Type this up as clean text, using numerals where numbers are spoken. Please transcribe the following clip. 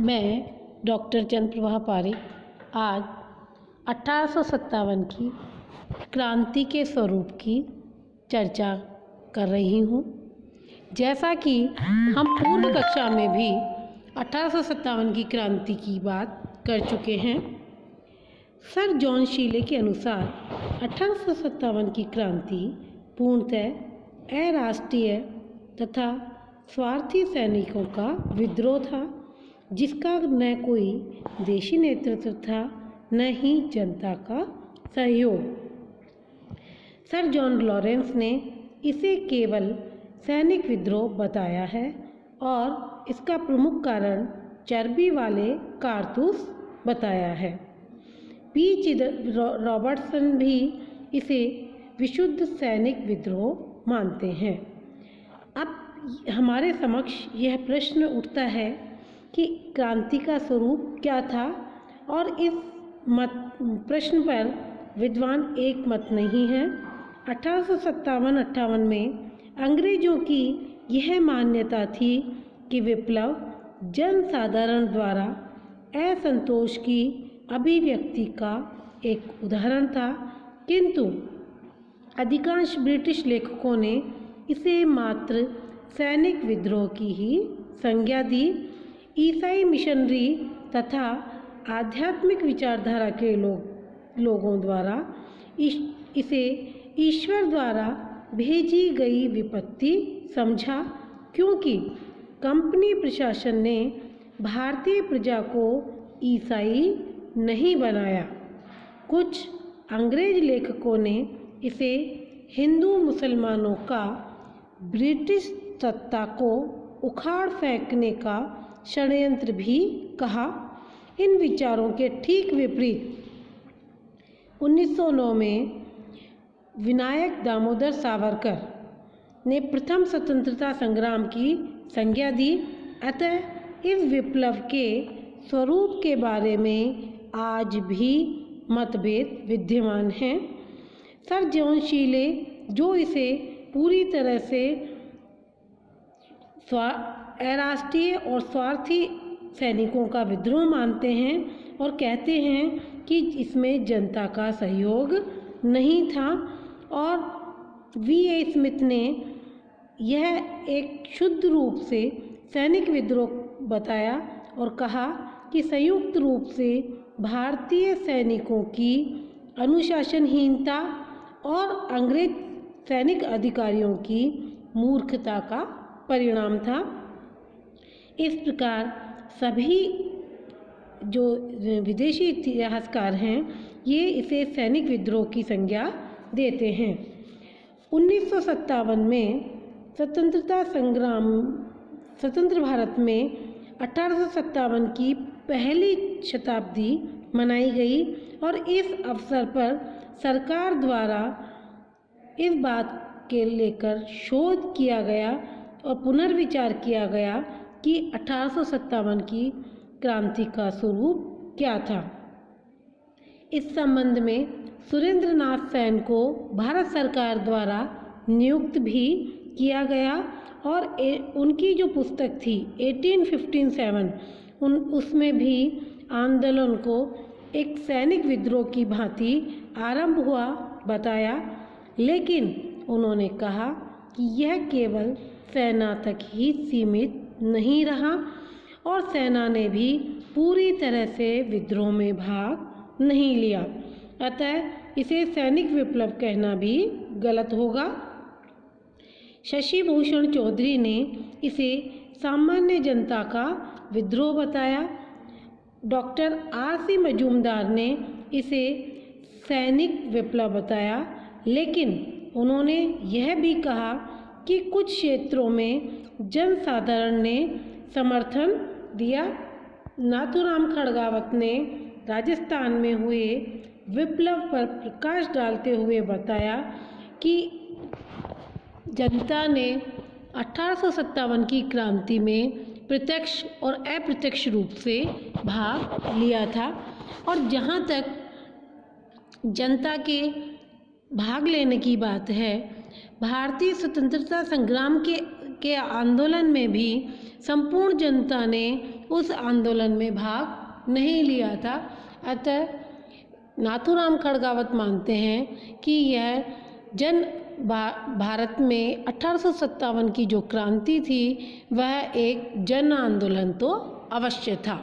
मैं डॉक्टर चंद्रप्रभा पारिक आज 1857 की क्रांति के स्वरूप की चर्चा कर रही हूँ। जैसा कि हम पूर्व कक्षा में भी 1857 की क्रांति की बात कर चुके हैं। सर जॉन शीले के अनुसार 1857 की क्रांति पूर्णतः अराष्ट्रीय तथा स्वार्थी सैनिकों का विद्रोह था, जिसका न कोई देशी नेतृत्व था न ही जनता का सहयोग। सर जॉन लॉरेंस ने इसे केवल सैनिक विद्रोह बताया है और इसका प्रमुख कारण चर्बी वाले कारतूस बताया है। पी रॉबर्टसन भी इसे विशुद्ध सैनिक विद्रोह मानते हैं। अब हमारे समक्ष यह प्रश्न उठता है कि क्रांति का स्वरूप क्या था, और इस प्रश्न पर विद्वान एक मत नहीं है। 1857-58 में अंग्रेजों की यह मान्यता थी कि विप्लव जनसाधारण द्वारा असंतोष की अभिव्यक्ति का एक उदाहरण था, किंतु अधिकांश ब्रिटिश लेखकों ने इसे मात्र सैनिक विद्रोह की ही संज्ञा दी। ईसाई मिशनरी तथा आध्यात्मिक विचारधारा के लोगों द्वारा इसे ईश्वर द्वारा भेजी गई विपत्ति समझा, क्योंकि कंपनी प्रशासन ने भारतीय प्रजा को ईसाई नहीं बनाया। कुछ अंग्रेज लेखकों ने इसे हिंदू मुसलमानों का ब्रिटिश सत्ता को उखाड़ फेंकने का षड्यंत्र भी कहा। इन विचारों के ठीक विपरीत 1909 में विनायक दामोदर सावरकर ने प्रथम स्वतंत्रता संग्राम की संज्ञा दी। अतः इस विप्लव के स्वरूप के बारे में आज भी मतभेद विद्यमान हैं। सर जॉन शीले, जो इसे पूरी तरह से अराष्ट्रीय और स्वार्थी सैनिकों का विद्रोह मानते हैं और कहते हैं कि इसमें जनता का सहयोग नहीं था, और वी.ए. स्मिथ ने यह एक शुद्ध रूप से सैनिक विद्रोह बताया और कहा कि संयुक्त रूप से भारतीय सैनिकों की अनुशासनहीनता और अंग्रेज सैनिक अधिकारियों की मूर्खता का परिणाम था। इस प्रकार सभी जो विदेशी इतिहासकार हैं, ये इसे सैनिक विद्रोह की संज्ञा देते हैं। 1957 में स्वतंत्र भारत में 1857 की पहली शताब्दी मनाई गई, और इस अवसर पर सरकार द्वारा इस बात के लेकर शोध किया गया और पुनर्विचार किया गया कि 1857 की क्रांति का स्वरूप क्या था। इस संबंध में सुरेंद्र नाथ सेन को भारत सरकार द्वारा नियुक्त भी किया गया, और उनकी जो पुस्तक थी 1857 उसमें भी आंदोलन को एक सैनिक विद्रोह की भांति आरंभ हुआ बताया, लेकिन उन्होंने कहा कि यह केवल सेना तक ही सीमित नहीं रहा और सेना ने भी पूरी तरह से विद्रोह में भाग नहीं लिया। अतः इसे सैनिक विप्लव कहना भी गलत होगा। शशि भूषण चौधरी ने इसे सामान्य जनता का विद्रोह बताया। Doctor R.C. मजूमदार ने इसे सैनिक विप्लव बताया, लेकिन उन्होंने यह भी कहा कि कुछ क्षेत्रों में जनसाधारण ने समर्थन दिया। नाथूराम खड़गावत ने राजस्थान में हुए विप्लव पर प्रकाश डालते हुए बताया कि जनता ने 1857 की क्रांति में प्रत्यक्ष और अप्रत्यक्ष रूप से भाग लिया था, और जहाँ तक जनता के भाग लेने की बात है, भारतीय स्वतंत्रता संग्राम के आंदोलन में भी संपूर्ण जनता ने उस आंदोलन में भाग नहीं लिया था। अतः नाथूराम खड़गावत मानते हैं कि यह भारत में 1857 की जो क्रांति थी वह एक जन आंदोलन तो अवश्य था।